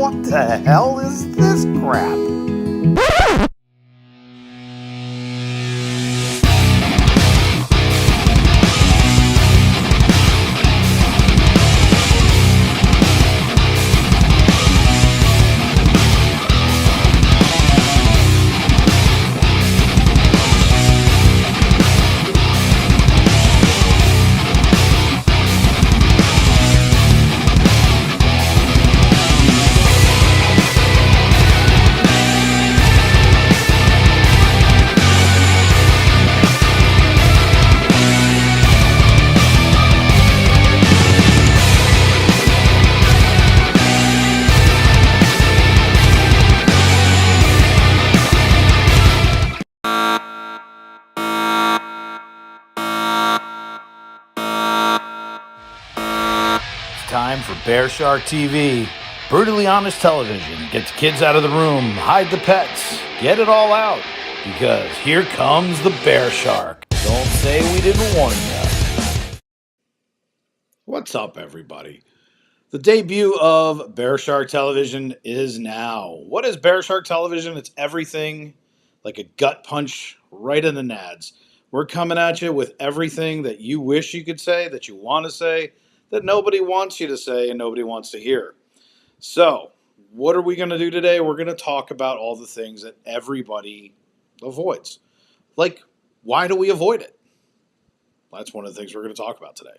What the hell is this crap? Time for BearShark TV. Brutally honest television. Get the kids out of the room, hide the pets, get it all out. Because here comes the BearShark. Don't say we didn't warn you. What's up, everybody? The debut of BearShark Television is now. What is BearShark Television? It's everything like a gut punch right in the nads. We're coming at you with everything that you wish you could say, that you want to say, that nobody wants you to say and nobody wants to hear. So, what are we going to do today? We're going to talk about all the things that everybody avoids. Like, why do we avoid it? That's one of the things we're going to talk about today.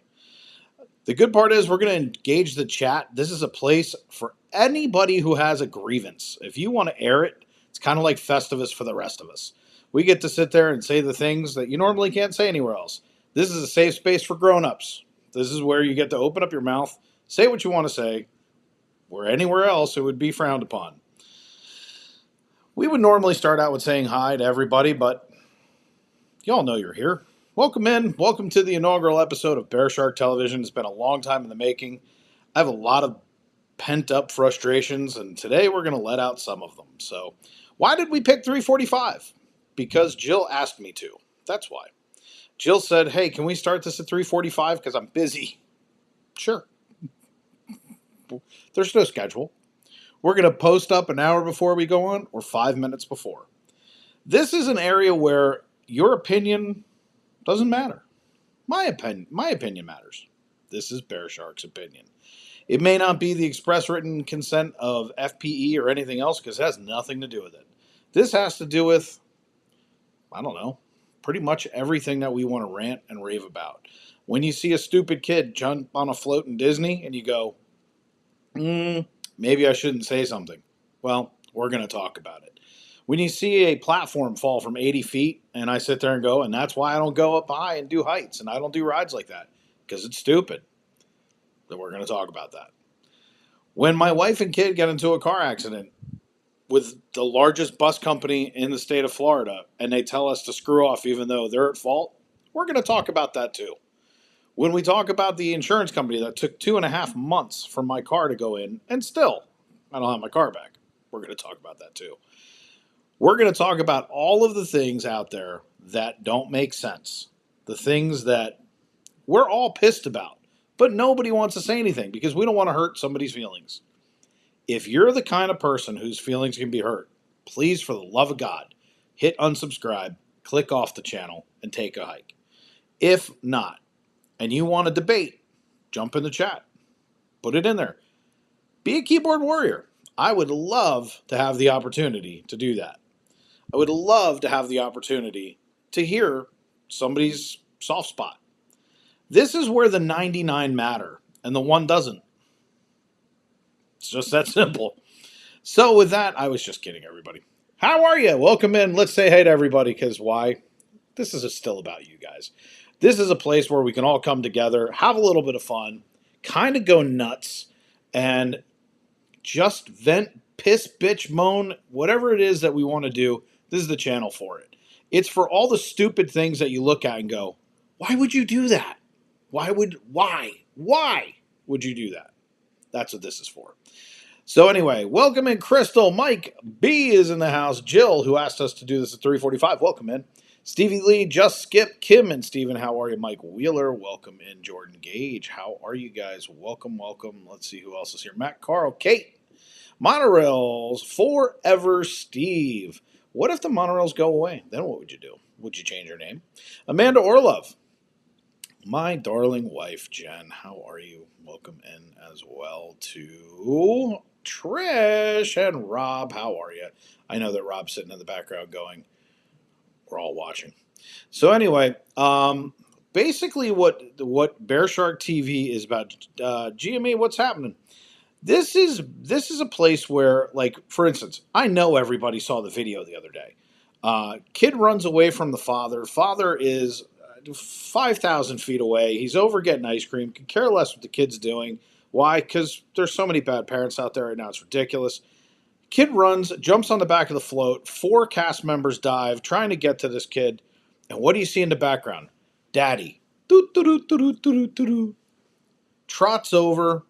The good part is we're going to engage the chat. This is a place for anybody who has a grievance. If you want to air it, it's kind of like Festivus for the rest of us. We get to sit there and say the things that you normally can't say anywhere else. This is a safe space for grown-ups. This is where you get to open up your mouth, say what you want to say, where anywhere else it would be frowned upon. We would normally start out with saying hi to everybody, but y'all know you're here. Welcome in. Welcome to the inaugural episode of BearShark Television. It's been a long time in the making. I have a lot of pent-up frustrations, and today we're going to let out some of them. So, why did we pick 3:45? Because Jill asked me to. That's why. Jill said, hey, can we start this at 3:45 because I'm busy? Sure. There's no schedule. We're going to post up an hour before we go on or 5 minutes before. This is an area where your opinion doesn't matter. My opinion matters. This is BearShark's opinion. It may not be the express written consent of FPE or anything else because it has nothing to do with it. This has to do with, I don't know, pretty much everything that we want to rant and rave about. When you see a stupid kid jump on a float in Disney and you go, maybe I shouldn't say something. Well, we're going to talk about it. When you see a platform fall from 80 feet and I sit there and go, and that's why I don't go up high and do heights and I don't do rides like that because it's stupid. Then we're going to talk about that. When my wife and kid get into a car accident with the largest bus company in the state of Florida and they tell us to screw off even though they're at fault, we're going to talk about that too. When we talk about the insurance company that took 2.5 months for my car to go in and still I don't have my car back, we're going to talk about that too. We're going to talk about all of the things out there that don't make sense. The things that we're all pissed about, but nobody wants to say anything because we don't want to hurt somebody's feelings. If you're the kind of person whose feelings can be hurt, please, for the love of God, hit unsubscribe, click off the channel, and take a hike. If not, and you want to debate, jump in the chat. Put it in there. Be a keyboard warrior. I would love to have the opportunity to do that. I would love to have the opportunity to hear somebody's soft spot. This is where the 99 matter and the 1 doesn't. It's just that simple. So with that, I was just kidding, everybody. How are you? Welcome in. Let's say hey to everybody because why? This is still about you guys. This is a place where we can all come together, have a little bit of fun, kind of go nuts, and just vent, piss, bitch, moan, whatever it is that we want to do. This is the channel for it. It's for all the stupid things that you look at and go, why would you do that? Why would you do that? That's what this is for. So anyway, welcome in Crystal. Mike B is in the house. Jill, who asked us to do this at 3:45, welcome in. Stevie Lee, Just Skip, Kim, and Steven, how are you? Mike Wheeler, welcome in. Jordan Gage, how are you guys? Welcome, welcome. Let's see who else is here. Matt, Carl, Kate, Monorails forever, Steve. What if the monorails go away? Then what would you do? Would you change your name? Amanda Orlov. My darling wife, Jen. How are you? Welcome in as well to Trish and Rob. How are you? I know that Rob's sitting in the background going, we're all watching. So anyway, basically what BearShark TV is about, GME, what's happening? This is a place where, like, for instance, I know everybody saw the video the other day. Kid runs away from the father. Father is 5,000 feet away. He's over getting ice cream. Could care less what the kid's doing. Why? Because there's so many bad parents out there right now. It's ridiculous. Kid runs, jumps on the back of the float. 4 cast members dive trying to get to this kid. And what do you see in the background? Daddy. Doo, doo, doo, doo, doo, doo, doo, doo. Trots over.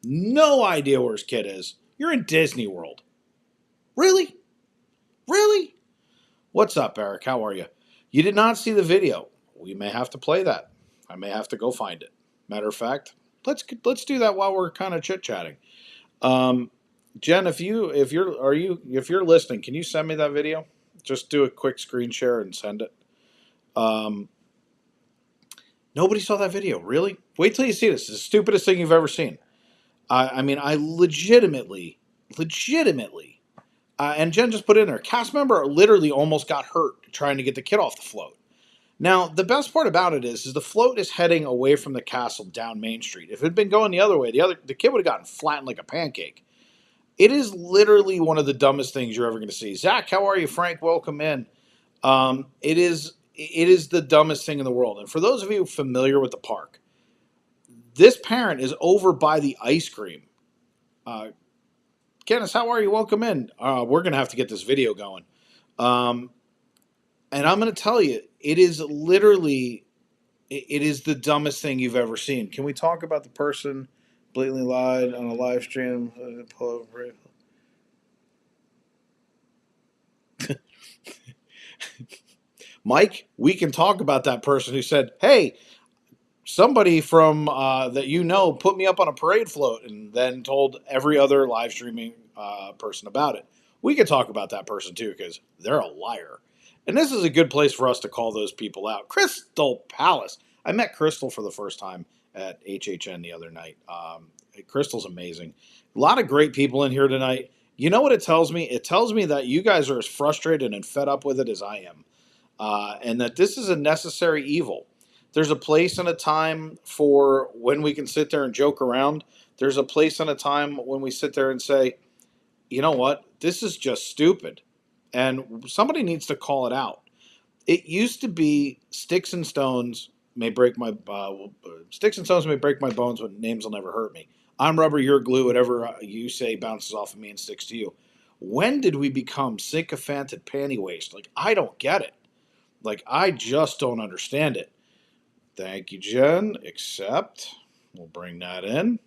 No idea where his kid is. You're in Disney World. Really? Really? What's up, Eric? How are you? You did not see the video. We may have to play that. I may have to go find it. Matter of fact, let's do that while we're kind of chit chatting. Jen, if you're listening, can you send me that video? Just do a quick screen share and send it. Nobody saw that video. Really? Wait till you see this. It's the stupidest thing you've ever seen. I mean, I legitimately, and Jen just put in there, cast member literally almost got hurt trying to get the kid off the float. Now, the best part about it is the float is heading away from the castle down Main Street. If it had been going the other way, the kid would have gotten flattened like a pancake. It is literally one of the dumbest things you're ever going to see. Zach, how are you? Frank, welcome in. It is the dumbest thing in the world. And for those of you familiar with the park, this parent is over by the ice cream. Kenneth, how are you? Welcome in. We're going to have to get this video going. And I'm going to tell you, it is literally, it is the dumbest thing you've ever seen. Can we talk about the person blatantly lied on a live stream? Mike, we can talk about that person who said, hey, somebody from that put me up on a parade float, and then told every other live streaming person about it. We could talk about that person too, because they're a liar. And this is a good place for us to call those people out. Crystal Palace. I met Crystal for the first time at HHN the other night. Crystal's amazing. A lot of great people in here tonight. You know what it tells me? It tells me that you guys are as frustrated and fed up with it as I am. And that this is a necessary evil. There's a place and a time for when we can sit there and joke around. There's a place and a time when we sit there and say, you know what? This is just stupid. And somebody needs to call it out. It used to be sticks and stones may break my bones, but names will never hurt me. I'm rubber, you're glue. Whatever you say bounces off of me and sticks to you. When did we become sycophanted panty waste? Like, I don't get it. Like, I just don't understand it. Thank you, Jen. Accept. We'll bring that in.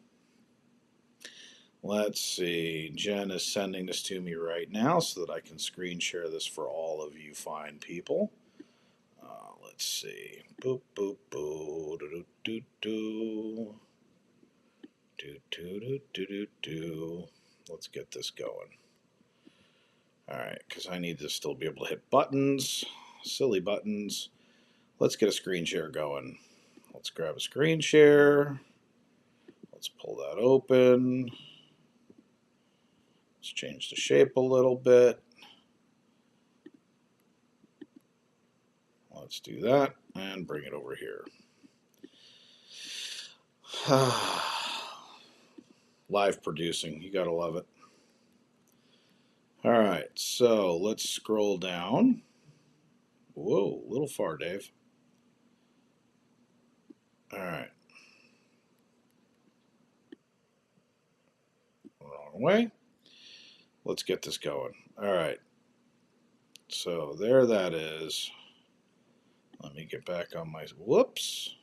Let's see. Jen is sending this to me right now so that I can screen share this for all of you fine people. Let's see. Boop, boop, boo. Do, do, do, do. Do. Let's get this going. All right, because I need to still be able to hit buttons. Silly buttons. Let's get a screen share going. Let's grab a screen share. Let's pull that open. Let's change the shape a little bit. Let's do that and bring it over here. Live producing, you gotta love it. All right, so let's scroll down. Whoa, a little far, Dave. All right. Wrong way. Let's get this going. All right. So there that is. Let me get back on my, whoops.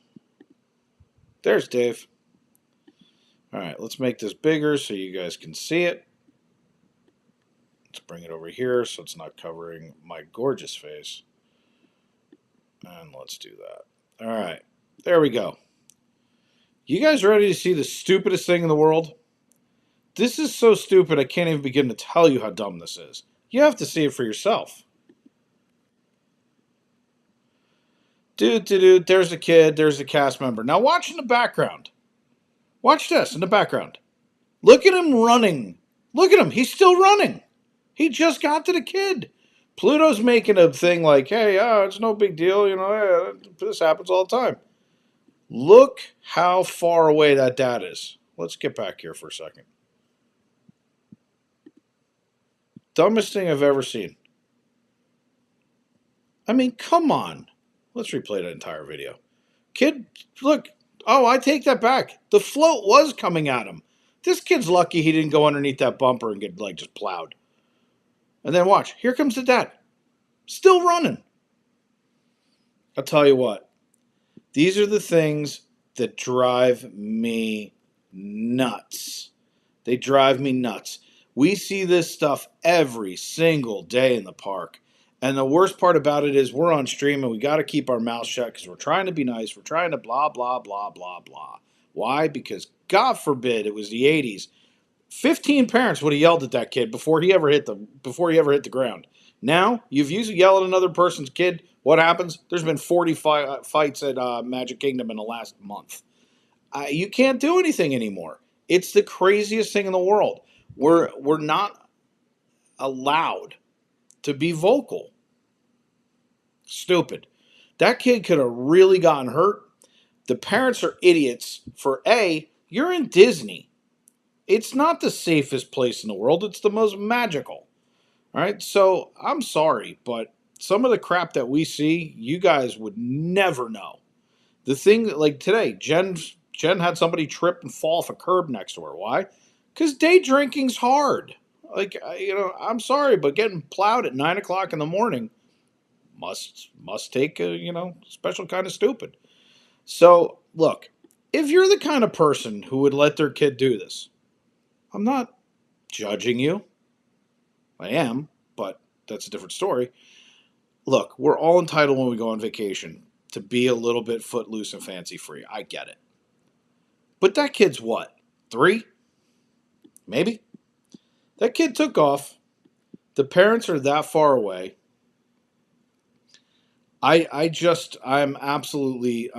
There's Dave. All right, let's make this bigger so you guys can see it. Let's bring it over here so it's not covering my gorgeous face. And let's do that. All right, there we go. You guys ready to see the stupidest thing in the world? This is so stupid, I can't even begin to tell you how dumb this is. You have to see it for yourself. Dude, there's a kid, there's a cast member. Now watch in the background. Watch this in the background. Look at him running. Look at him. He's still running. He just got to the kid. Pluto's making a thing like, hey, it's no big deal. This happens all the time. Look how far away that dad is. Let's get back here for a second. Dumbest thing I've ever seen. I mean, come on. Let's replay that entire video. Kid, look. Oh, I take that back. The float was coming at him. This kid's lucky he didn't go underneath that bumper and get just plowed. And then watch. Here comes the dad. Still running. I'll tell you what. These are the things that drive me nuts. They drive me nuts. We see this stuff every single day in the park. And the worst part about it is we're on stream and we got to keep our mouths shut because we're trying to be nice. We're trying to blah, blah, blah, blah, blah. Why? Because God forbid it was the 80s. 15 parents would have yelled at that kid before he ever hit the ground. Now, you've used to yell at another person's kid. What happens? There's been 40 fights at Magic Kingdom in the last month. You can't do anything anymore. It's the craziest thing in the world. We're not allowed to be vocal. Stupid. That kid could have really gotten hurt. The parents are idiots for you're in Disney. It's not the safest place in the world. It's the most magical. All right. So I'm sorry, but some of the crap that we see, you guys would never know. The thing that, like today, Jen had somebody trip and fall off a curb next to her. Why? Because day drinking's hard. I'm sorry, but getting plowed at 9 o'clock in the morning must take a special kind of stupid. So look, if you're the kind of person who would let their kid do this, I'm not judging you. I am, but that's a different story. Look, we're all entitled when we go on vacation to be a little bit footloose and fancy free. I get it. But that kid's what? 3? Maybe? That kid took off. The parents are that far away. I'm absolutely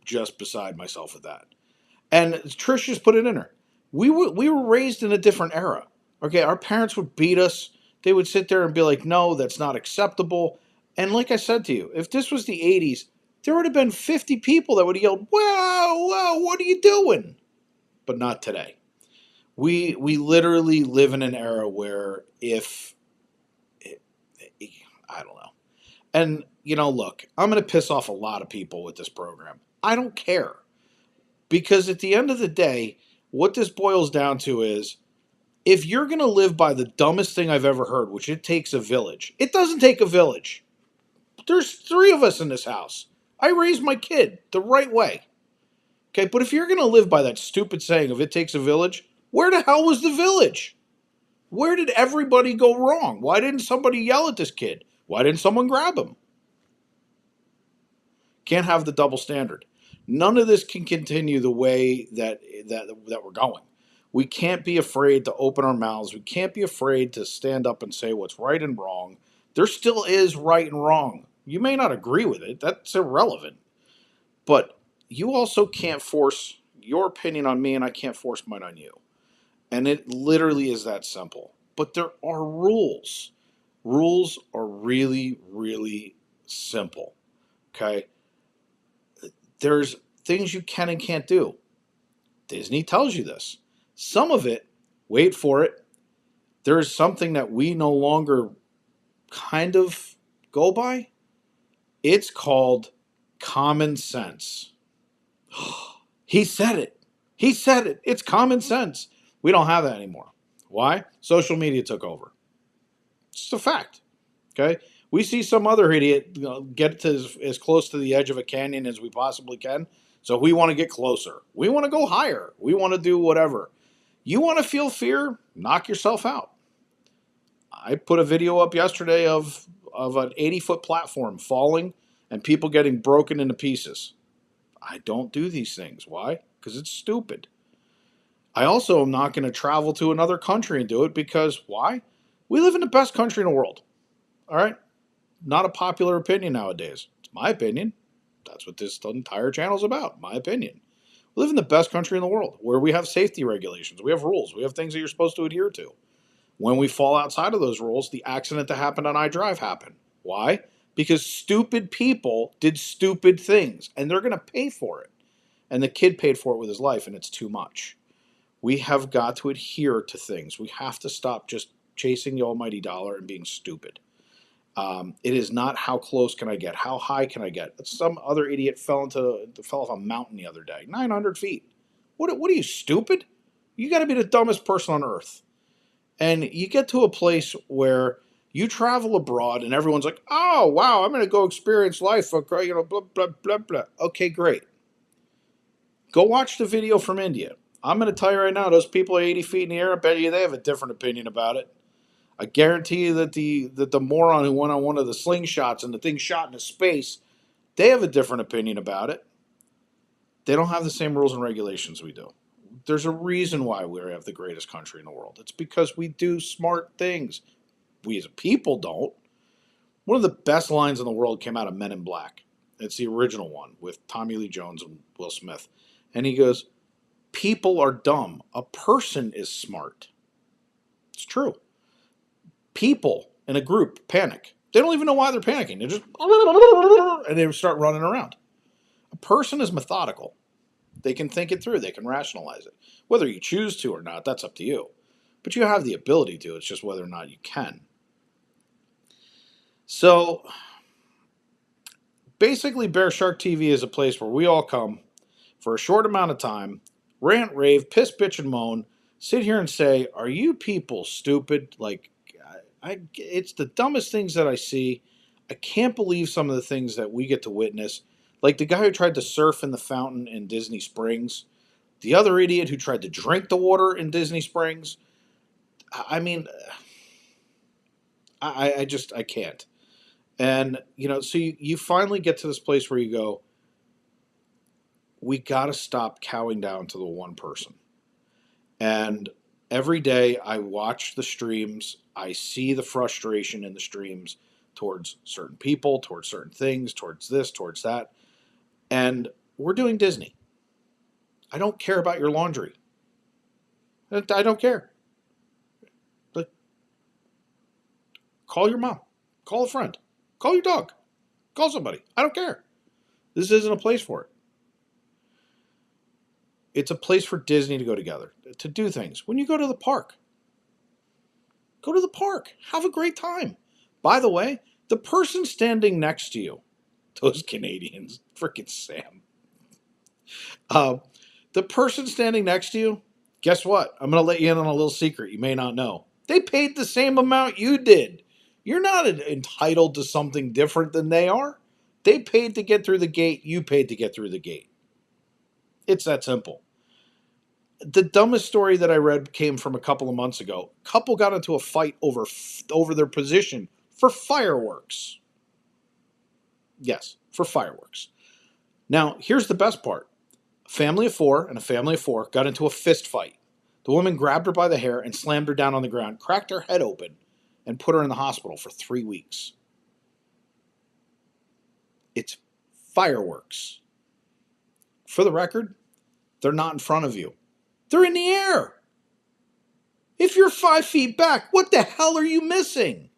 just beside myself with that. And Trish just put it in her. We were raised in a different era. Okay, our parents would beat us. They would sit there and be like, no, that's not acceptable. And like I said to you, if this was the 80s, there would have been 50 people that would have yelled, wow, what are you doing? But not today. We literally live in an era where I don't know. And, look, I'm going to piss off a lot of people with this program. I don't care. Because at the end of the day, what this boils down to is, if you're going to live by the dumbest thing I've ever heard, which it takes a village, it doesn't take a village. There's 3 of us in this house. I raised my kid the right way. Okay, but if you're going to live by that stupid saying of it takes a village, where the hell was the village? Where did everybody go wrong? Why didn't somebody yell at this kid? Why didn't someone grab him? Can't have the double standard. None of this can continue the way that we're going. We can't be afraid to open our mouths. We can't be afraid to stand up and say what's right and wrong. There still is right and wrong. You may not agree with it. That's irrelevant. But you also can't force your opinion on me, and I can't force mine on you. And it literally is that simple. But there are rules. Rules are really, really simple. Okay? There's things you can and can't do. Disney tells you this. Some of it, wait for it, there's something that we no longer kind of go by. It's called common sense. He said it. He said it. It's common sense. We don't have that anymore. Why? Social media took over. It's a fact. Okay? We see some other idiot get to as close to the edge of a canyon as we possibly can. So we want to get closer. We want to go higher. We want to do whatever. You want to feel fear? Knock yourself out. I put a video up yesterday of an 80-foot platform falling and people getting broken into pieces. I don't do these things. Why? Because it's stupid. I also am not going to travel to another country and do it because why? We live in the best country in the world. All right? Not a popular opinion nowadays. It's my opinion. That's what this entire channel is about. My opinion. We live in the best country in the world where we have safety regulations. We have rules. We have things that you're supposed to adhere to. When we fall outside of those rules, the accident that happened on iDrive happened. Why? Because stupid people did stupid things and they're going to pay for it. And the kid paid for it with his life and it's too much. We have got to adhere to things. We have to stop just chasing the almighty dollar and being stupid. It is not how close can I get, how high can I get. Some other idiot fell off a mountain the other day, 900 feet. What are you, stupid? You got to be the dumbest person on earth. And you get to a place where you travel abroad and everyone's like, oh, wow, I'm going to go experience life. Okay, blah, blah, blah, blah. Okay, great. Go watch the video from India. I'm going to tell you right now, those people are 80 feet in the air. I bet you they have a different opinion about it. I guarantee you that the moron who went on one of the slingshots and the thing shot into space, they have a different opinion about it. They don't have the same rules and regulations we do. There's a reason why we have the greatest country in the world. It's because we do smart things. We as a people don't. One of the best lines in the world came out of Men in Black. It's the original one with Tommy Lee Jones and Will Smith. And he goes, people are dumb. A person is smart. It's true. People in a group panic. They don't even know why they're panicking. They just and they start running around. A person is methodical. They can think it through. They can rationalize it. Whether you choose to or not, that's up to you. But you have the ability to. It's just whether or not you can. So basically, BearShark TV is a place where we all come for a short amount of time, rant, rave, piss, bitch, and moan, sit here and say, are you people stupid? Like, it's the dumbest things that I see. I can't believe some of the things that we get to witness. Like the guy who tried to surf in the fountain in Disney Springs. The other idiot who tried to drink the water in Disney Springs. I mean, I can't. And, so you finally get to this place where you go, we got to stop cowing down to the one person. And every day I watch the streams, I see the frustration in the streams towards certain people, towards certain things, towards this, towards that. And we're doing Disney. I don't care about your laundry. I don't care. But call your mom. Call a friend. Call your dog. Call somebody. I don't care. This isn't a place for it. It's a place for Disney to go together, to do things. When you go to the park, go to the park. Have a great time. By the way, the person standing next to you, those Canadians, freaking Sam. The person standing next to you, guess what? I'm going to let you in on a little secret you may not know. They paid the same amount you did. You're not entitled to something different than they are. They paid to get through the gate. You paid to get through the gate. It's that simple. The dumbest story that I read came from a couple of months ago. A couple got into a fight over their position for fireworks. Yes, for fireworks. Now, here's the best part. A family of four and a family of four got into a fist fight. The woman grabbed her by the hair and slammed her down on the ground, cracked her head open, and put her in the hospital for 3 weeks. It's fireworks. For the record, they're not in front of you. They're in the air. If you're 5 feet back, what the hell are you missing?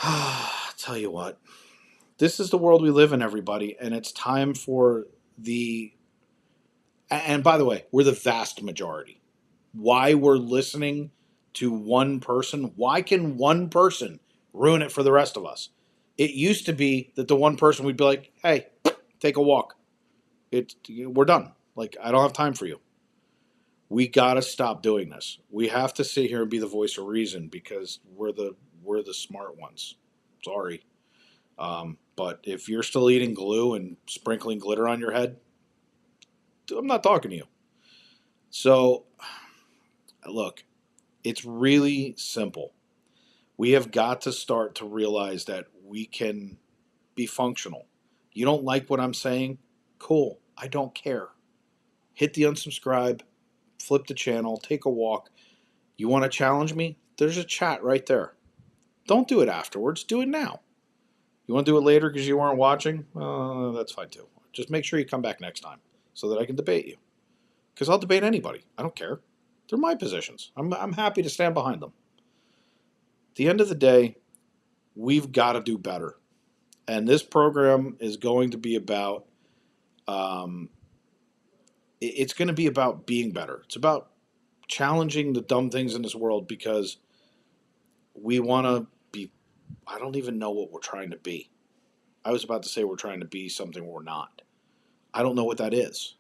I'll tell you what. This is the world we live in, everybody, and it's time for and by the way, we're the vast majority. Why we're listening to one person? Why can one person ruin it for the rest of us? It used to be that the one person we'd be like, hey, take a walk. We're done. Like, I don't have time for you. We got to stop doing this. We have to sit here and be the voice of reason because we're the smart ones. Sorry. But if you're still eating glue and sprinkling glitter on your head, I'm not talking to you. So, look, it's really simple. We have got to start to realize that we can be functional. You don't like what I'm saying? Cool. I don't care. hit the unsubscribe, flip the channel, take a walk. You want to challenge me? There's a chat right there. Don't do it afterwards. Do it now. You want to do it later because you weren't watching? That's fine too. Just make sure you come back next time so that I can debate you. Because I'll debate anybody. I don't care. They're my positions. I'm happy to stand behind them. At the end of the day, we've got to do better. And this program is going to be about, it's going to be about being better. It's about challenging the dumb things in this world because we want to be, I don't even know what we're trying to be. I was about to say we're trying to be something we're not. I don't know what that is.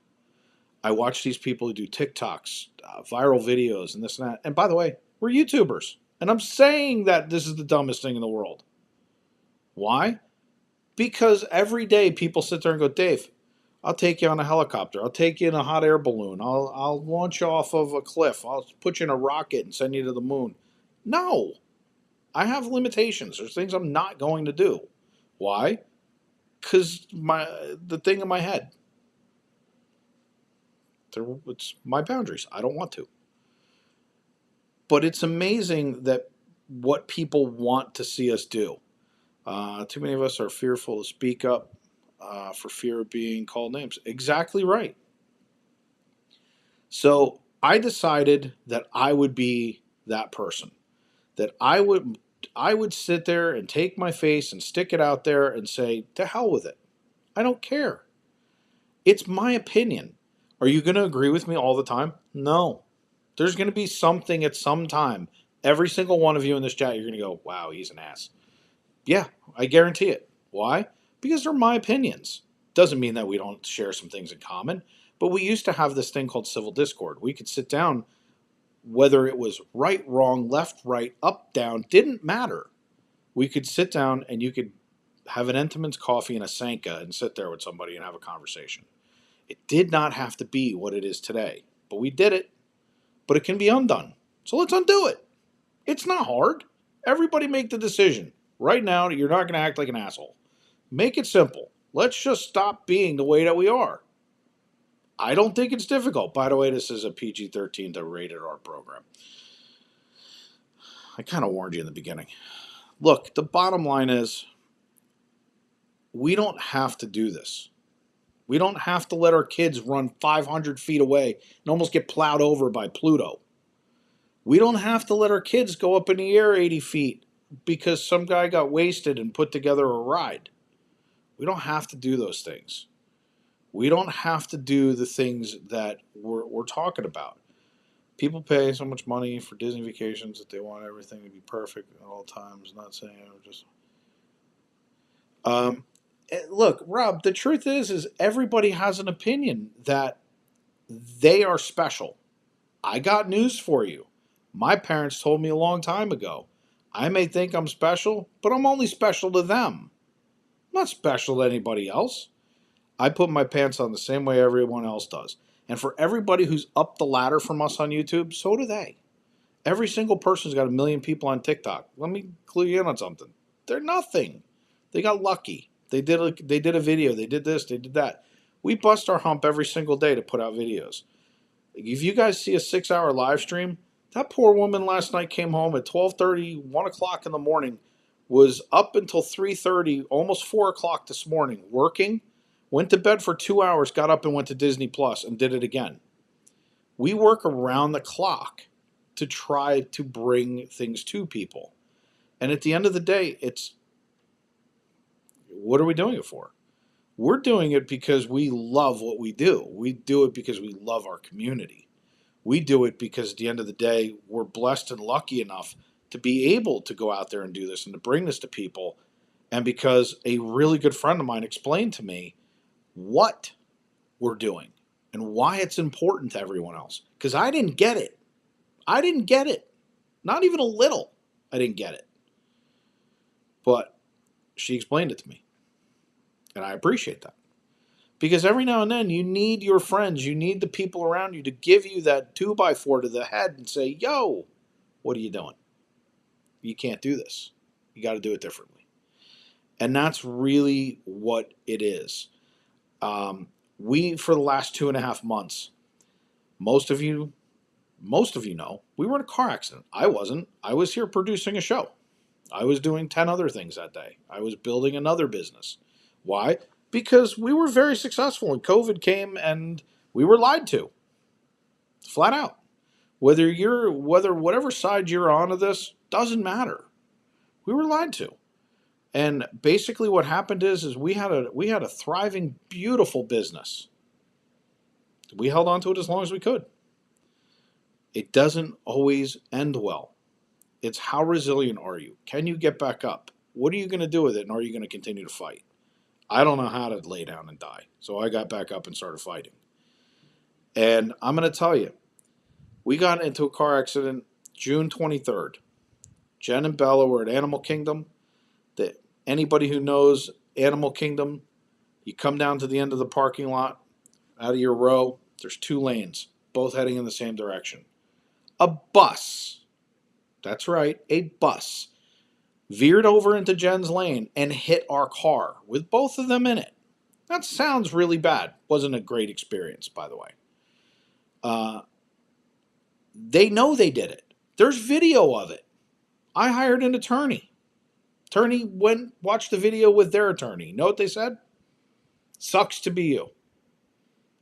I watch these people who do TikToks, viral videos, and this and that. And by the way, we're YouTubers. And I'm saying that this is the dumbest thing in the world. Why? Because every day people sit there and go, Dave, I'll take you on a helicopter. I'll take you in a hot air balloon. I'll launch you off of a cliff. I'll put you in a rocket and send you to the moon. No. I have limitations. There's things I'm not going to do. Why? Because the thing in my head. It's my boundaries. I don't want to. But it's amazing that what people want to see us do. Too many of us are fearful to speak up for fear of being called names. Exactly right. So I decided that I would be that person. That I would sit there and take my face and stick it out there and say, to hell with it. I don't care. It's my opinion. Are you going to agree with me all the time? No. There's going to be something at some time. Every single one of you in this chat, you're going to go, wow, he's an ass. Yeah, I guarantee it. Why? Because they're my opinions. Doesn't mean that we don't share some things in common, but we used to have this thing called civil discord. We could sit down, whether it was right, wrong, left, right, up, down, didn't matter. We could sit down and you could have an Entenmann's coffee and a Sanka and sit there with somebody and have a conversation. It did not have to be what it is today, but we did it. But it can be undone. So let's undo it. It's not hard. Everybody make the decision. Right now, you're not going to act like an asshole. Make it simple. Let's just stop being the way that we are. I don't think it's difficult. By the way, this is a PG-13 to rated R program. I kind of warned you in the beginning. Look, the bottom line is we don't have to do this. We don't have to let our kids run 500 feet away and almost get plowed over by Pluto. We don't have to let our kids go up in the air 80 feet because some guy got wasted and put together a ride. We don't have to do those things. We don't have to do the things that we're talking about. People pay so much money for Disney vacations that they want everything to be perfect at all times. Not saying I'm just... Look, Rob, the truth is everybody has an opinion that they are special. I got news for you. My parents told me a long time ago. I may think I'm special, but I'm only special to them. I'm not special to anybody else. I put my pants on the same way everyone else does. And for everybody who's up the ladder from us on YouTube, so do they. Every single person's got 1 million people on TikTok. Let me clue you in on something. They're nothing. They got lucky. They did a video. They did this. They did that. We bust our hump every single day to put out videos. If you guys see a 6-hour live stream, that poor woman last night came home at 12:30, 1 o'clock in the morning, was up until 3:30, almost 4 o'clock this morning, working, went to bed for 2 hours, got up and went to Disney Plus and did it again. We work around the clock to try to bring things to people. And at the end of the day, it's, what are we doing it for? We're doing it because we love what we do. We do it because we love our community. We do it because at the end of the day, we're blessed and lucky enough to be able to go out there and do this and to bring this to people. And because a really good friend of mine explained to me what we're doing and why it's important to everyone else. Because I didn't get it. I didn't get it. Not even a little. I didn't get it. But she explained it to me. And I appreciate that. Because every now and then you need your friends, you need the people around you to give you that 2x4 to the head and say, yo, what are you doing? You can't do this. You got to do it differently. And that's really what it is. We, for the last 2.5 months, Most of you, most of you know, we were in a car accident. I wasn't. I was here producing a show. I was doing 10 other things that day. I was building another business. Why? Because we were very successful and COVID came and we were lied to. Flat out. Whether whatever side you're on of this doesn't matter. We were lied to. And basically what happened is we had a thriving, beautiful business. We held on to it as long as we could. It doesn't always end well. It's how resilient are you? Can you get back up? What are you going to do with it? And are you going to continue to fight? I don't know how to lay down and die. So I got back up and started fighting. And I'm going to tell you, we got into a car accident June 23rd. Jen and Bella were at Animal Kingdom. Anybody who knows Animal Kingdom, you come down to the end of the parking lot, out of your row, there's 2 lanes, both heading in the same direction. A bus, that's right, a bus, veered over into Jen's lane and hit our car with both of them in it. That sounds really bad. Wasn't a great experience, by the way. They know they did it. There's video of it. I hired an attorney. Attorney went, watched the video with their attorney. Know what they said? Sucks to be you.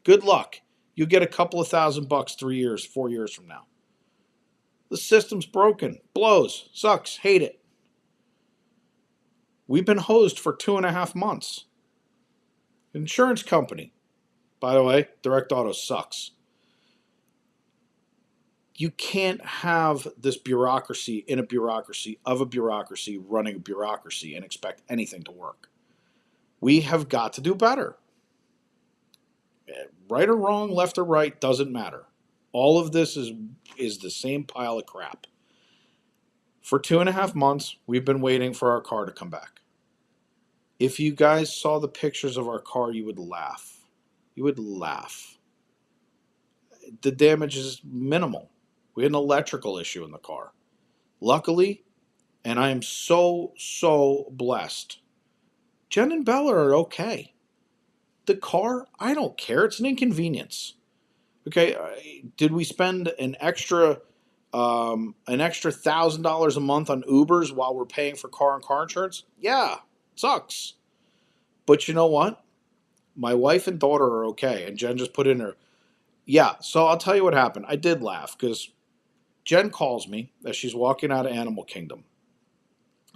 Good luck. You get a couple of $1,000 3 years, 4 years from now. The system's broken. Blows. Sucks. Hate it. We've been hosed for 2.5 months. Insurance company. By the way, Direct Auto sucks. You can't have this bureaucracy in a bureaucracy of a bureaucracy running a bureaucracy and expect anything to work. We have got to do better. Right or wrong, left or right, doesn't matter. All of this is the same pile of crap. For 2.5 months, we've been waiting for our car to come back. If you guys saw the pictures of our car, you would laugh. You would laugh. The damage is minimal. We had an electrical issue in the car. Luckily, and I am so blessed, Jen and Bella are okay. The car, I don't care. It's an inconvenience. Okay, did we spend an extra $1,000 a month on Ubers while we're paying for car and car insurance? Yeah, it sucks. But you know what? My wife and daughter are okay, and Jen just put in her. Yeah, so I'll tell you what happened. I did laugh because Jen calls me as she's walking out of Animal Kingdom,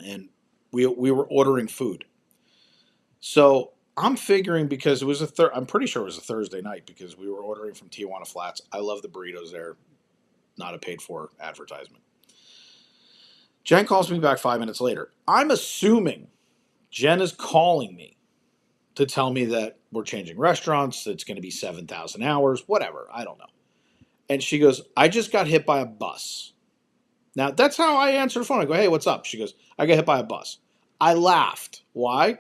and we were ordering food. So I'm figuring because it was I'm pretty sure it was a Thursday night because we were ordering from Tijuana Flats. I love the burritos there. Not a paid for advertisement. Jen calls me back 5 minutes later. I'm assuming Jen is calling me to tell me that we're changing restaurants. It's going to be 7,000 hours, whatever. I don't know. And she goes, I just got hit by a bus. Now, that's how I answer the phone. I go, hey, what's up? She goes, I got hit by a bus. I laughed. Why?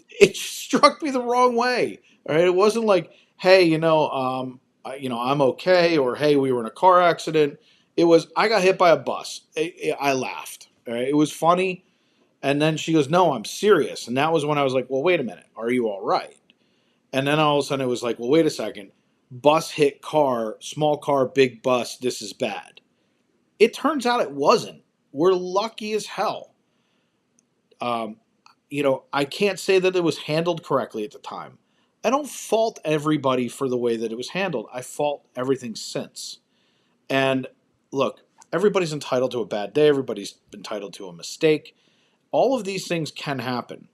It struck me the wrong way. All right? It wasn't like, hey, I'm okay, or hey, we were in a car accident. It was, I got hit by a bus. I laughed. All right? It was funny. And then she goes, no, I'm serious. And that was when I was like, well, wait a minute. Are you all right? And then all of a sudden it was like, well, wait a second. Bus hit car, small car, big bus. This is bad. It turns out it wasn't. We're lucky as hell. I can't say that it was handled correctly at the time. I don't fault everybody for the way that it was handled. I fault everything since. And look, everybody's entitled to a bad day. Everybody's entitled to a mistake. All of these things can happen,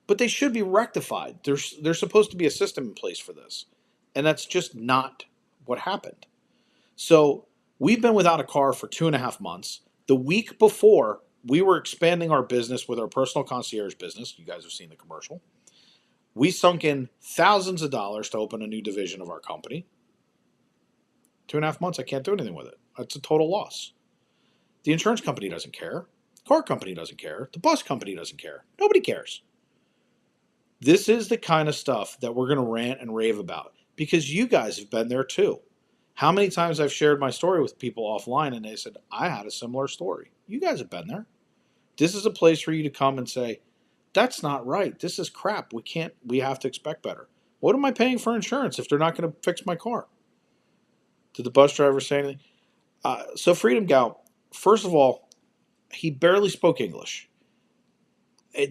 but they should be rectified. There's supposed to be a system in place for this, and that's just not what happened. So we've been without a car for 2.5 months. The week before, we were expanding our business with our personal concierge business. You guys have seen the commercial. We sunk in thousands of dollars to open a new division of our company. 2.5 months, I can't do anything with it. That's a total loss. The insurance company doesn't care. The car company doesn't care. The bus company doesn't care. Nobody cares. This is the kind of stuff that we're going to rant and rave about because you guys have been there too. How many times I've shared my story with people offline and they said, I had a similar story. You guys have been there. This is a place for you to come and say, that's not right. This is crap. We have to expect better. What am I paying for insurance if they're not going to fix my car? Did the bus driver say anything? So Freedom Gal, first of all, he barely spoke English.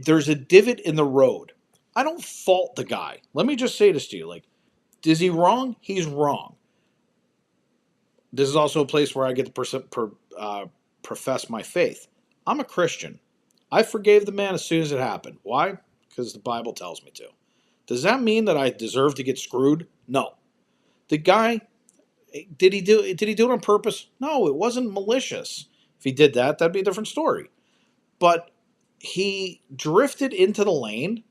There's a divot in the road. I don't fault the guy. Let me just say this to you. Like, is he wrong? He's wrong. This is also a place where I get to profess my faith. I'm a Christian. I forgave the man as soon as it happened. Why? Because the Bible tells me to. Does that mean that I deserve to get screwed? No. The guy, did he do it on purpose? No, it wasn't malicious. If he did that, that'd be a different story. But he drifted into the lane.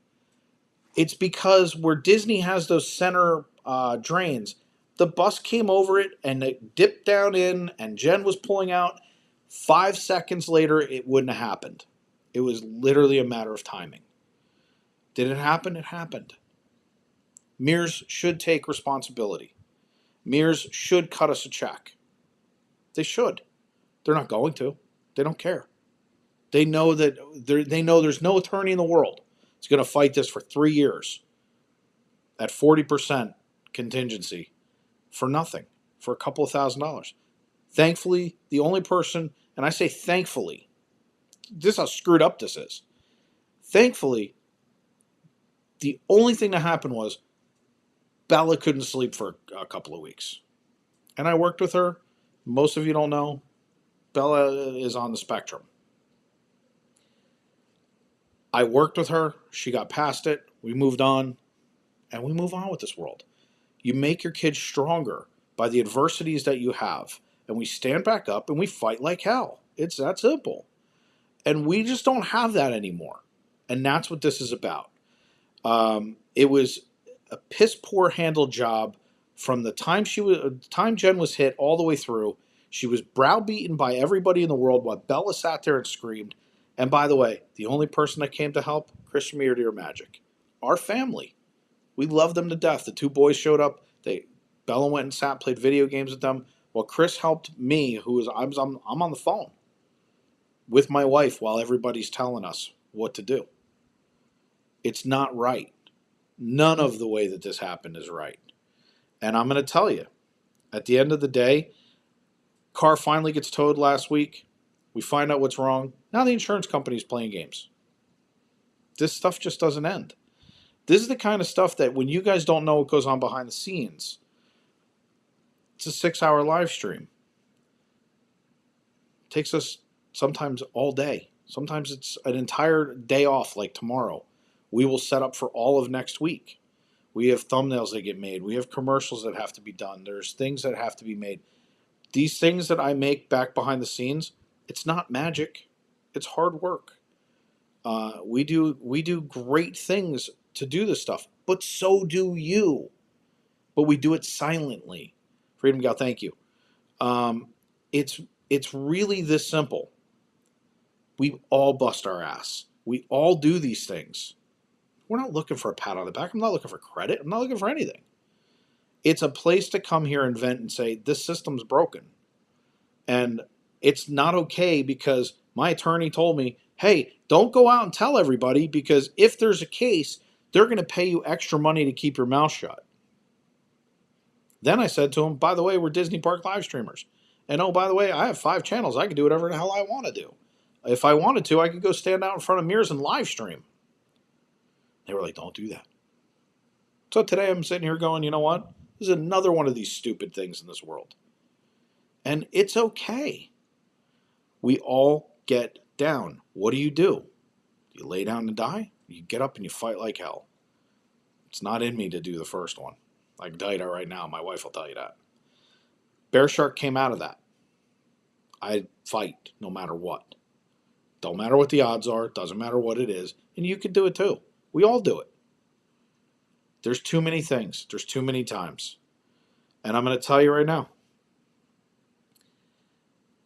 It's because where Disney has those center drains, the bus came over it and it dipped down in, and Jen was pulling out. 5 seconds later, it wouldn't have happened. It was literally a matter of timing. Did it happen? It happened. Mears should take responsibility. Mears should cut us a check. They should. They're not going to. They don't care. They know that they know there's no attorney in the world that's going to fight this for 3 years at 40% contingency for nothing, for a couple of $1,000s. Thankfully, the only person, and I say thankfully, this is how screwed up this is. Thankfully, the only thing that happened was Bella couldn't sleep for a couple of weeks. And I worked with her. Most of you don't know, Bella is on the spectrum. I worked with her. She got past it. We moved on. And we move on with this world. You make your kids stronger by the adversities that you have. And we stand back up and we fight like hell. It's that simple. And we just don't have that anymore. And that's what this is about. It was a piss poor handled job from the time Jen was hit all the way through. She was browbeaten by everybody in the world while Bella sat there and screamed. And by the way, the only person that came to help, Chris from Ear to Ear Magic. Our family. We loved them to death. The 2 boys showed up. Bella went and sat, played video games with them. While Chris helped me, I'm on the phone with my wife while everybody's telling us what to do. It's not right. None of the way that this happened is right. And I'm going to tell you, at the end of the day, car finally gets towed last week. We find out what's wrong. Now the insurance company's playing games. This stuff just doesn't end. This is the kind of stuff that when you guys don't know what goes on behind the scenes, it's a 6-hour live stream. It takes us sometimes all day. Sometimes it's an entire day off, like tomorrow. We will set up for all of next week. We have thumbnails that get made. We have commercials that have to be done. There's things that have to be made. These things that I make back behind the scenes, it's not magic. It's hard work. We do great things to do this stuff, but so do you. But we do it silently. Freedom Gal, thank you. It's really this simple. We all bust our ass. We all do these things. We're not looking for a pat on the back. I'm not looking for credit. I'm not looking for anything. It's a place to come here and vent and say, this system's broken. And it's not okay because my attorney told me, hey, don't go out and tell everybody because if there's a case, they're going to pay you extra money to keep your mouth shut. Then I said to him, by the way, we're Disney Park live streamers. And oh, by the way, I have 5 channels. I can do whatever the hell I want to do. If I wanted to, I could go stand out in front of mirrors and live stream. They were like, don't do that. So today I'm sitting here going, you know what? This is another one of these stupid things in this world. And it's okay. We all get down. What do? You lay down and die? You get up and you fight like hell. It's not in me to do the first one. I can tell you that right now. My wife will tell you that. BearShark came out of that. I fight no matter what. Don't matter what the odds are. Doesn't matter what it is. And you can do it too. We all do it. There's too many things. There's too many times. And I'm going to tell you right now.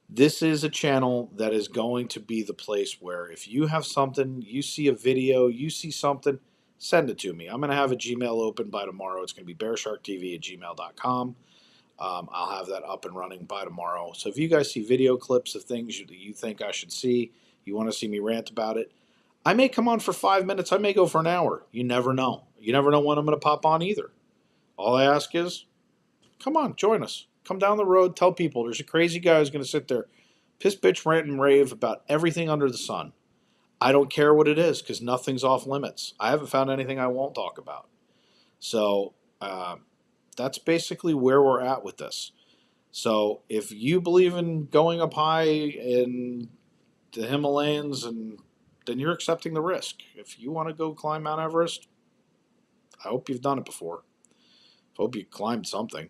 This is a channel that is going to be the place where if you have something, you see a video, you see something, send it to me. I'm going to have a Gmail open by tomorrow. It's going to be bearsharktv@gmail.com. I'll have that up and running by tomorrow. So if you guys see video clips of things that you think I should see, you want to see me rant about it, I may come on for 5 minutes. I may go for an hour. You never know. You never know when I'm going to pop on either. All I ask is, come on, join us. come down the road, tell people there's a crazy guy who's going to sit there, piss, bitch, rant, and rave about everything under the sun. I don't care what it is because nothing's off limits. I haven't found anything I won't talk about. So that's basically where we're at with this. So if you believe in going up high in the Himalayas, and then you're accepting the risk. If you want to go climb Mount Everest, I hope you've done it before. I hope you climbed something.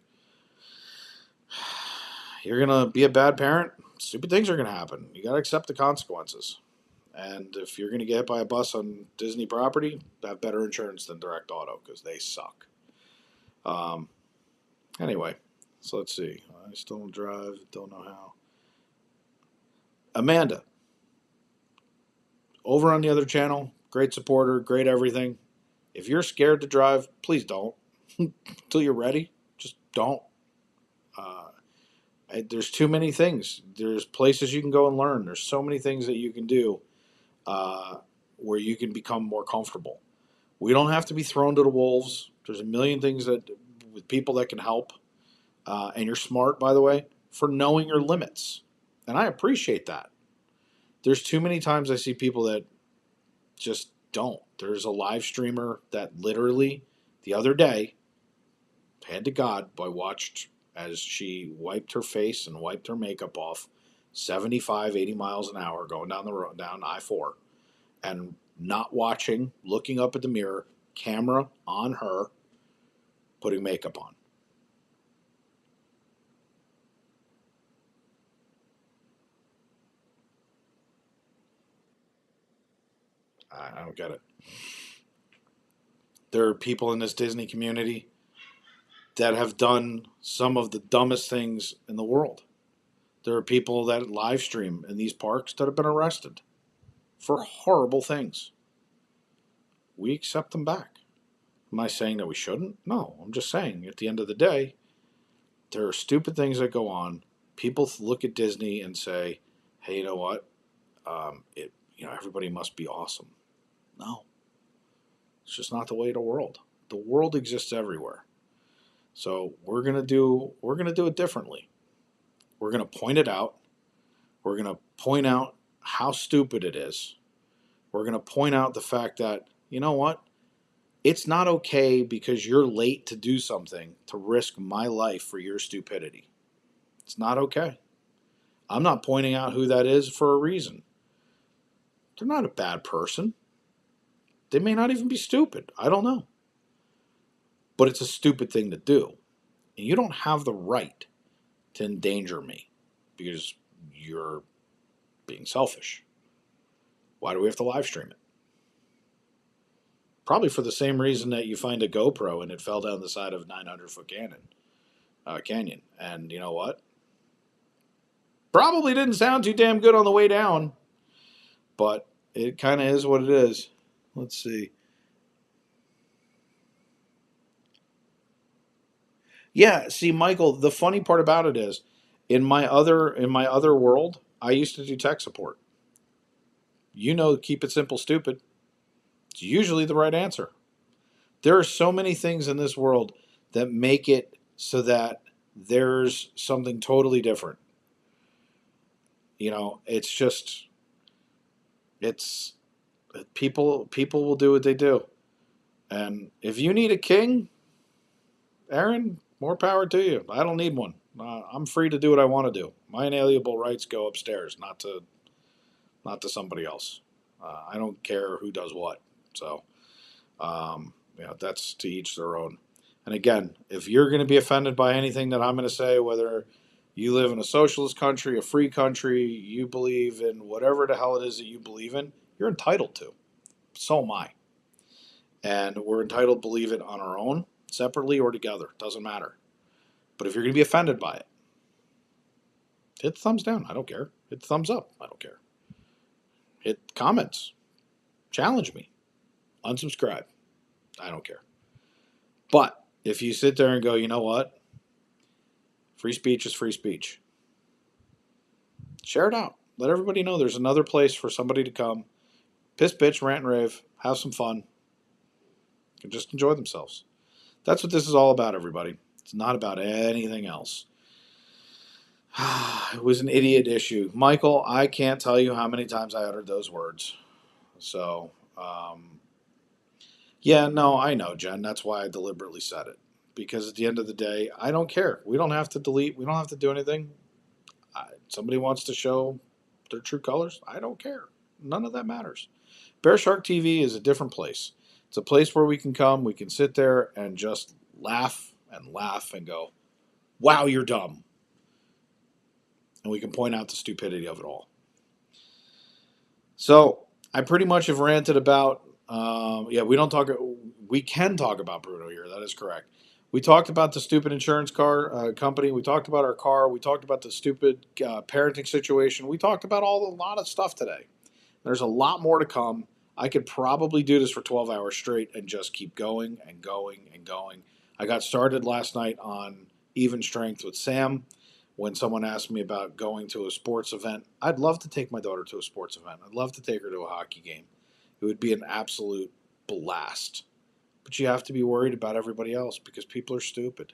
You're going to be a bad parent. Stupid things are going to happen. You got to accept the consequences. And if you're going to get hit by a bus on Disney property, have better insurance than Direct Auto because they suck. Anyway, so let's see. I still don't drive. Don't know how. Amanda, over on the other channel, great supporter, great everything. If you're scared to drive, please don't. Until you're ready, just don't. There's too many things. There's places you can go and learn. There's so many things that you can do where you can become more comfortable. We don't have to be thrown to the wolves. There's a million things that with people that can help. And you're smart, by the way, for knowing your limits. And I appreciate that. There's too many times I see people that just don't. There's a live streamer that literally the other day, hand to God, I watched as she wiped her face and wiped her makeup off 75, 80 miles an hour going down the road, down I-4, and not watching, looking up at the mirror, camera on her, putting makeup on. I don't get it. There are people in this Disney community that have done some of the dumbest things in the world. There are people that live stream in these parks that have been arrested for horrible things. We accept them back. Am I saying that we shouldn't? No, I'm just saying at the end of the day, there are stupid things that go on. People look at Disney and say, "Hey, you know what? Everybody must be awesome." No, it's just not the way of the world. The world exists everywhere. So we're gonna do it differently. We're gonna point it out. We're gonna point out how stupid it is. We're gonna point out the fact that, you know what? It's not okay because you're late to do something to risk my life for your stupidity. It's not okay. I'm not pointing out who that is for a reason. They're not a bad person. They may not even be stupid. I don't know. But it's a stupid thing to do. And you don't have the right to endanger me because you're being selfish. Why do we have to live stream it? Probably for the same reason that you find a GoPro and it fell down the side of 900-foot canyon. And you know what? Probably didn't sound too damn good on the way down. But it kind of is what it is. Let's see. Yeah, see, Michael, the funny part about it is in my other world, I used to do tech support. Keep it simple, stupid. It's usually the right answer. There are so many things in this world that make it so that there's something totally different. It's people will do what they do. And if you need a king, Aaron, more power to you. I don't need one. I'm free to do what I want to do. My inalienable rights go upstairs, not to somebody else. I don't care who does what. So, that's to each their own. And again, if you're going to be offended by anything that I'm going to say, whether you live in a socialist country, a free country, you believe in whatever the hell it is that you believe in, you're entitled to. So am I. And we're entitled to believe it on our own, separately or together. Doesn't matter. But if you're going to be offended by it, hit thumbs down. I don't care. Hit thumbs up. I don't care. Hit comments. Challenge me. Unsubscribe. I don't care. But if you sit there and go, you know what? Free speech is free speech. Share it out. Let everybody know there's another place for somebody to come, piss, bitch, rant, and rave, have some fun, and just enjoy themselves. That's what this is all about, everybody. It's not about anything else. It was an idiot issue. Michael, I can't tell you how many times I uttered those words. So, yeah, no, I know, Jen. That's why I deliberately said it. Because at the end of the day, I don't care. We don't have to delete, we don't have to do anything. Somebody wants to show their true colors. I don't care. None of that matters. BearShark TV is a different place. It's a place where we can come, we can sit there and just laugh and go, wow, you're dumb. And we can point out the stupidity of it all. So I pretty much have ranted about. Yeah, we don't talk. We can talk about Bruno here. That is correct. We talked about the stupid insurance car company. We talked about our car. We talked about the stupid parenting situation. We talked about a lot of stuff today. There's a lot more to come. I could probably do this for 12 hours straight and just keep going and going and going. I got started last night on even strength with Sam when someone asked me about going to a sports event. I'd love to take my daughter to a sports event. I'd love to take her to a hockey game. It would be an absolute blast. But you have to be worried about everybody else because people are stupid.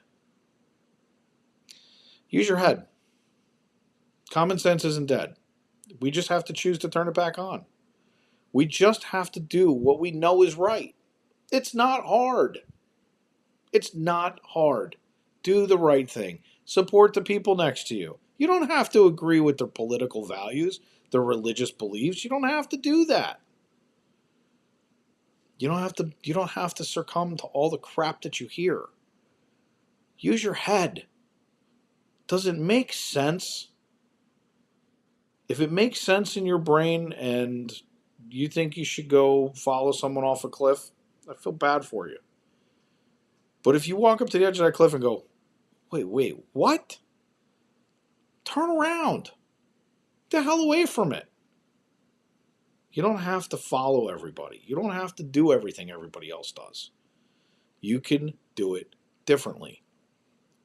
Use your head. Common sense isn't dead. We just have to choose to turn it back on. We just have to do what we know is right. It's not hard. It's not hard. Do the right thing. Support the people next to you. You don't have to agree with their political values, their religious beliefs. You don't have to do that. You don't have to succumb to all the crap that you hear. Use your head. Does it make sense? If it makes sense in your brain and you think you should go follow someone off a cliff, I feel bad for you. But if you walk up to the edge of that cliff and go, wait, what? Turn around. Get the hell away from it. You don't have to follow everybody. You don't have to do everything everybody else does. You can do it differently.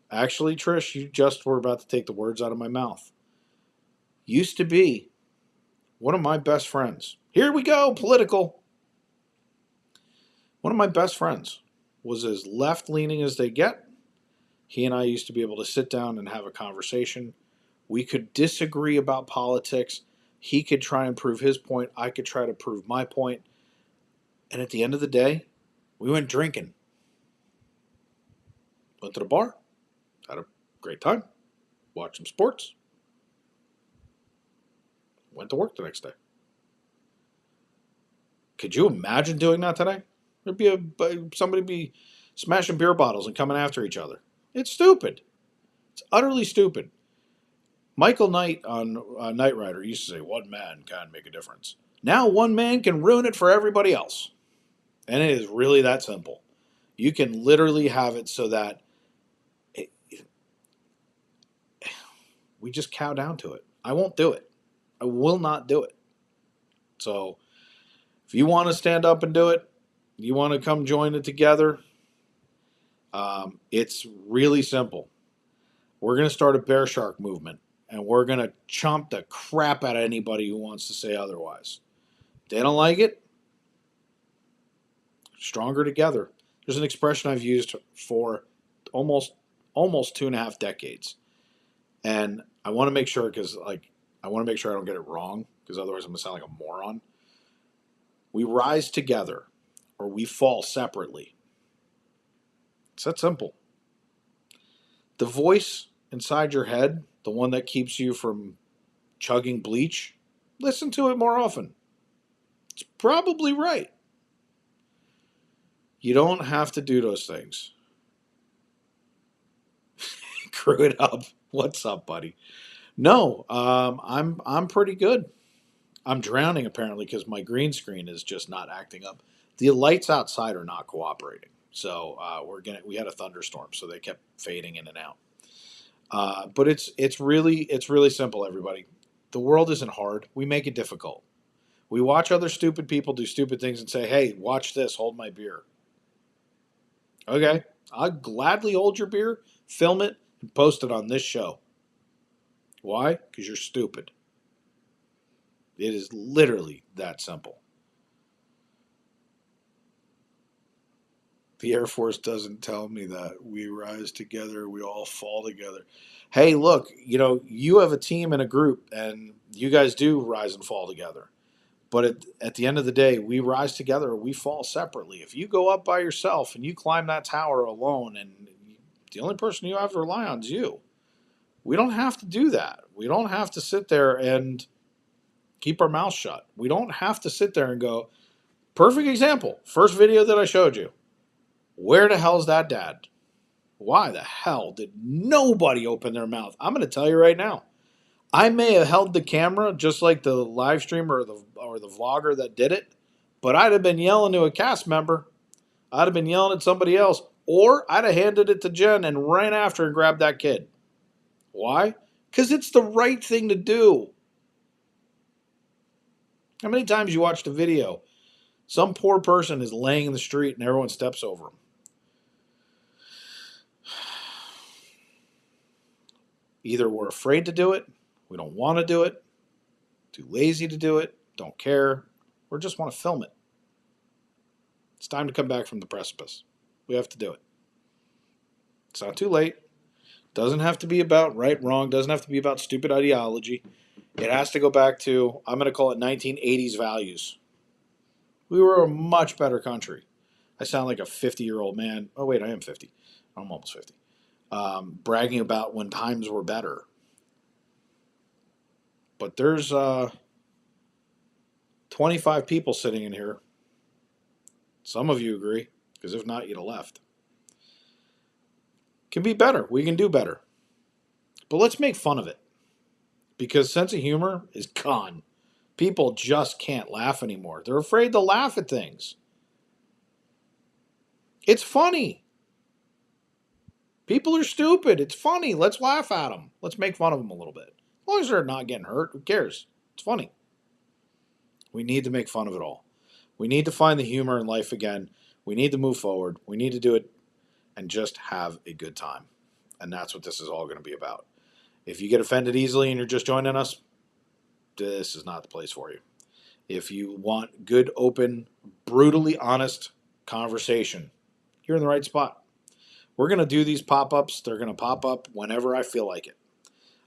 Actually, Trish, you just were about to take the words out of my mouth. Used to be one of my best friends. Here we go, political. One of my best friends was as left leaning as they get. He and I used to be able to sit down and have a conversation. We could disagree about politics. He could try and prove his point. I could try to prove my point. And at the end of the day, we went drinking. Went to the bar. Had a great time. Watched some sports. Went to work the next day. Could you imagine doing that today? There'd be somebody be smashing beer bottles and coming after each other. It's stupid. It's utterly stupid. Michael Knight on Knight Rider used to say, "One man can make a difference." Now one man can ruin it for everybody else. And it is really that simple. You can literally have it so that we just cow down to it. I won't do it. I will not do it. So if you want to stand up and do it, you want to come join it together, it's really simple. We're going to start a BearShark movement, and we're going to chomp the crap out of anybody who wants to say otherwise. If they don't like it, stronger together. There's an expression I've used for almost 2.5 decades, and I want to make sure I want to make sure I don't get it wrong because otherwise I'm going to sound like a moron. We rise together, or we fall separately. It's that simple. The voice inside your head, the one that keeps you from chugging bleach, listen to it more often. It's probably right. You don't have to do those things. Screw it up. What's up, buddy? No, I'm pretty good. I'm drowning apparently because my green screen is just not acting up. The lights outside are not cooperating, so we had a thunderstorm, so they kept fading in and out. But it's really simple, everybody. The world isn't hard. We make it difficult. We watch other stupid people do stupid things and say, "Hey, watch this. Hold my beer." Okay, I'll gladly hold your beer, film it, and post it on this show. Why? Because you're stupid. It is literally that simple. The Air Force doesn't tell me that. We rise together, we all fall together. Hey, look, you have a team and a group, and you guys do rise and fall together. But at the end of the day, we rise together or we fall separately. If you go up by yourself and you climb that tower alone, and the only person you have to rely on is you, we don't have to do that. We don't have to sit there and keep our mouth shut. We don't have to sit there and go, perfect example, first video that I showed you. Where the hell's that dad? Why the hell did nobody open their mouth? I'm going to tell you right now. I may have held the camera just like the live streamer or the vlogger that did it, but I'd have been yelling to a cast member. I'd have been yelling at somebody else, or I'd have handed it to Jen and ran after and grabbed that kid. Why? Because it's the right thing to do. How many times you watched a video? Some poor person is laying in the street and everyone steps over him. Either we're afraid to do it, we don't want to do it, too lazy to do it, don't care, or just want to film it. It's time to come back from the precipice. We have to do it. It's not too late. Doesn't have to be about right, wrong. Doesn't have to be about stupid ideology. It has to go back to, I'm going to call it 1980s values. We were a much better country. I sound like a 50-year-old man. Oh, wait, I am 50. I'm almost 50. Bragging about when times were better. But there's 25 people sitting in here. Some of you agree, because if not, you'd have left. Can be better. We can do better. But let's make fun of it. Because sense of humor is gone. People just can't laugh anymore. They're afraid to laugh at things. It's funny. People are stupid. It's funny. Let's laugh at them. Let's make fun of them a little bit. As long as they're not getting hurt, who cares? It's funny. We need to make fun of it all. We need to find the humor in life again. We need to move forward. We need to do it and just have a good time. And that's what this is all going to be about. If you get offended easily and you're just joining us, this is not the place for you. If you want good, open, brutally honest conversation, you're in the right spot. We're going to do these pop-ups. They're going to pop up whenever I feel like it.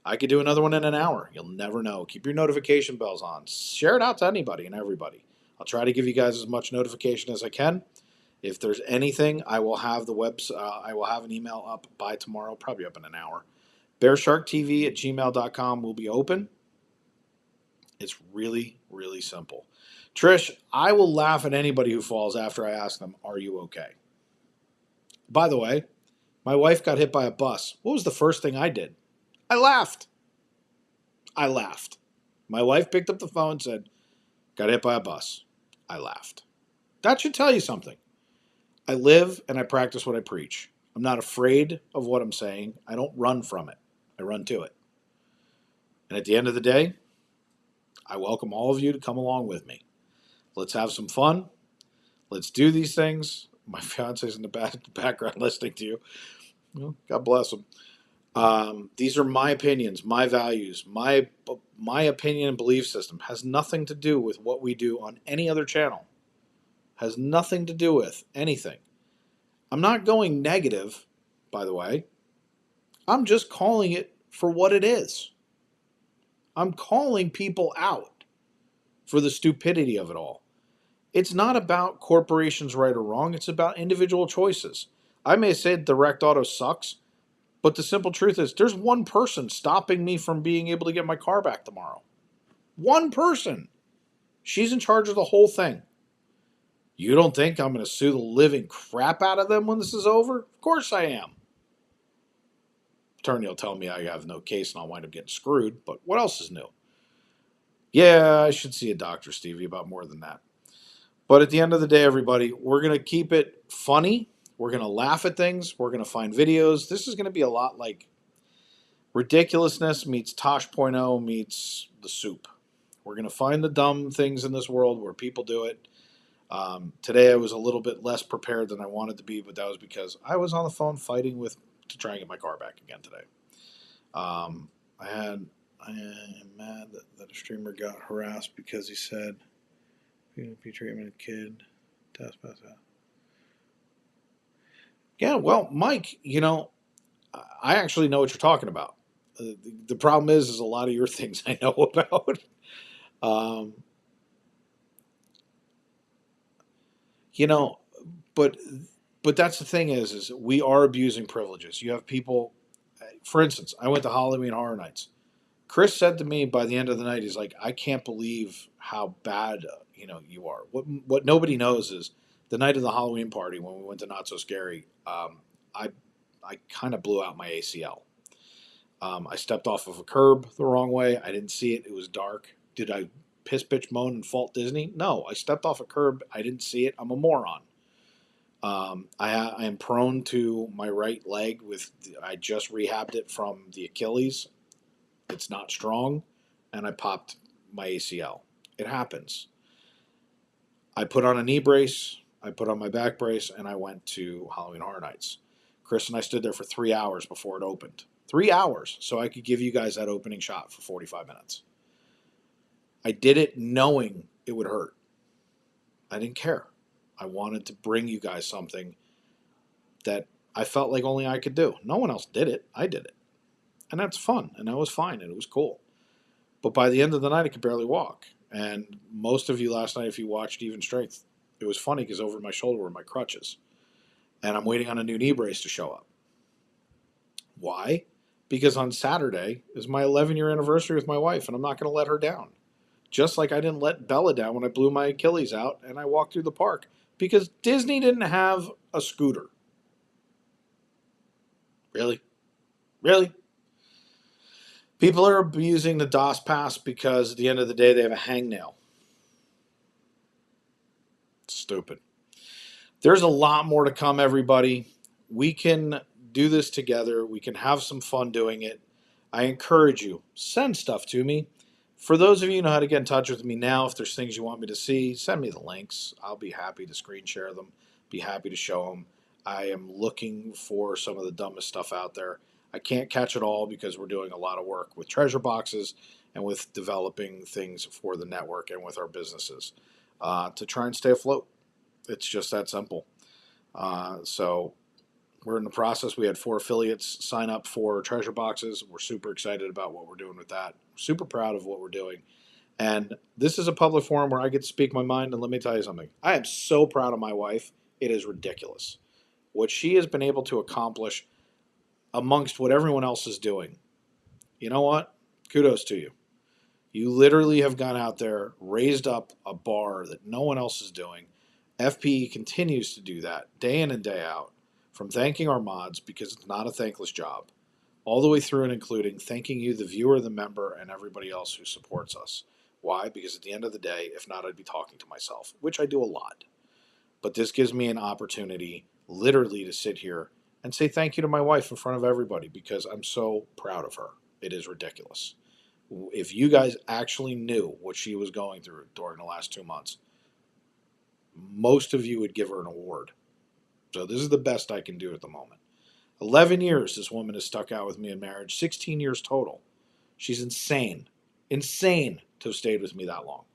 I could do another one in an hour. You'll never know. Keep your notification bells on. Share it out to anybody and everybody. I'll try to give you guys as much notification as I can. If there's anything, I will have I will have an email up by tomorrow, probably up in an hour. BearSharkTV@gmail.com will be open. It's really, really simple. Trish, I will laugh at anybody who falls after I ask them, are you okay? By the way, my wife got hit by a bus. What was the first thing I did? I laughed. I laughed. My wife picked up the phone and said, got hit by a bus. I laughed. That should tell you something. I live and I practice what I preach. I'm not afraid of what I'm saying. I don't run from it. I run to it. And at the end of the day, I welcome all of you to come along with me. Let's have some fun. Let's do these things. My fiance's in the background listening to you. Well, God bless him. These are my opinions, my values, my opinion and belief system. Has nothing to do with what we do on any other channel. Has nothing to do with anything. I'm not going negative, by the way. I'm just calling it for what it is. I'm calling people out for the stupidity of it all. It's not about corporations right or wrong. It's about individual choices. I may say direct auto sucks, but the simple truth is there's one person stopping me from being able to get my car back tomorrow. One person. She's in charge of the whole thing. You don't think I'm going to sue the living crap out of them when this is over? Of course I am. Attorney will tell me I have no case and I'll wind up getting screwed, but what else is new? Yeah, I should see a doctor, Stevie, about more than that. But at the end of the day, everybody, we're going to keep it funny. We're going to laugh at things. We're going to find videos. This is going to be a lot like ridiculousness meets Tosh.0 meets the soup. We're going to find the dumb things in this world where people do it. Today I was a little bit less prepared than I wanted to be, but that was because I was on the phone fighting to try and get my car back again today. I am mad that a streamer got harassed because he said PNP treatment kid test pass out. Yeah, well, Mike, I actually know what you're talking about. The problem is a lot of your things I know about. Um, you know, but but that's the thing is we are abusing privileges. You have people, for instance, I went to Halloween Horror Nights. Chris said to me by the end of the night, he's like, I can't believe how bad you are. What nobody knows is the night of the Halloween party when we went to Not So Scary, I I kind of blew out my ACL. I stepped off of a curb the wrong way. I didn't see it. It was dark. Did I piss, bitch, moan, and fault Disney? No. I stepped off a curb. I didn't see it. I'm a moron. I am prone to my right leg. I just rehabbed it from the Achilles. It's not strong, and I popped my ACL. It happens. I put on a knee brace. I put on my back brace, and I went to Halloween Horror Nights. Chris and I stood there for 3 hours before it opened. 3 hours, so I could give you guys that opening shot for 45 minutes. I did it knowing it would hurt. I didn't care. I wanted to bring you guys something that I felt like only I could do. No one else did it. I did it. And that's fun, and that was fine, and it was cool. But by the end of the night, I could barely walk. And most of you last night, if you watched Even Strength, it was funny because over my shoulder were my crutches. And I'm waiting on a new knee brace to show up. Why? Because on Saturday is my 11-year anniversary with my wife, and I'm not going to let her down. Just like I didn't let Bella down when I blew my Achilles out and I walked through the park. Because Disney didn't have a scooter. Really? Really? People are abusing the DOS pass because at the end of the day they have a hangnail. Stupid. There's a lot more to come, everybody. We can do this together. We can have some fun doing it. I encourage you, send stuff to me. For those of you who know how to get in touch with me now, if there's things you want me to see, send me the links. I'll be happy to screen share them, be happy to show them. I am looking for some of the dumbest stuff out there. I can't catch it all because we're doing a lot of work with treasure boxes and with developing things for the network and with our businesses to try and stay afloat. It's just that simple. So we're in the process. We had 4 affiliates sign up for treasure boxes. We're super excited about what we're doing with that. Super proud of what we're doing. And this is a public forum where I get to speak my mind. And let me tell you something. I am so proud of my wife. It is ridiculous. What she has been able to accomplish amongst what everyone else is doing. You know what? Kudos to you. You literally have gone out there, raised up a bar that no one else is doing. FPE continues to do that day in and day out. From thanking our mods, because it's not a thankless job, all the way through and including thanking you, the viewer, the member, and everybody else who supports us. Why? Because at the end of the day, if not, I'd be talking to myself, which I do a lot. But this gives me an opportunity literally to sit here and say thank you to my wife in front of everybody because I'm so proud of her. It is ridiculous. If you guys actually knew what she was going through during the last 2 months, most of you would give her an award. So this is the best I can do at the moment. 11 years this woman has stuck out with me in marriage, 16 years total. She's insane. Insane to have stayed with me that long.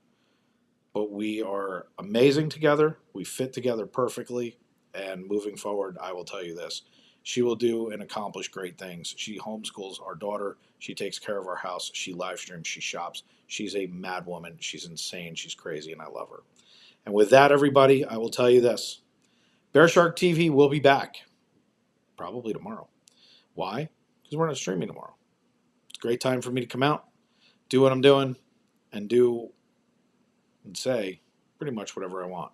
But we are amazing together. We fit together perfectly. And moving forward, I will tell you this. She will do and accomplish great things. She homeschools our daughter. She takes care of our house. She live streams. She shops. She's a mad woman. She's insane. She's crazy, and I love her. And with that, everybody, I will tell you this. BearShark TV will be back. Probably tomorrow. Why? Because we're not streaming tomorrow. It's a great time for me to come out, do what I'm doing, and do and say pretty much whatever I want.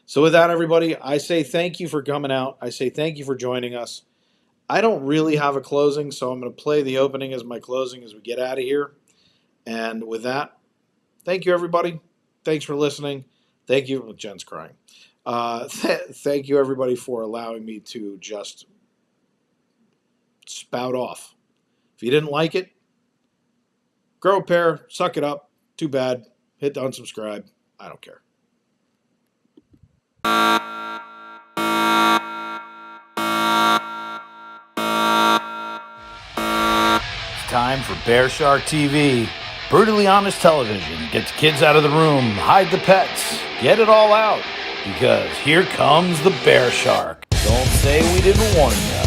So with that, everybody, I say thank you for coming out. I say thank you for joining us. I don't really have a closing, so I'm going to play the opening as my closing as we get out of here. And with that, thank you, everybody. Thanks for listening. Thank you. Jen's crying. Thank you, everybody, for allowing me to just spout off. If you didn't like it, grow a pair, suck it up. Too bad. Hit unsubscribe. I don't care. It's time for BearShark TV. Brutally honest television. Get the kids out of the room. Hide the pets. Get it all out. Because here comes the BearShark. Don't say we didn't warn you.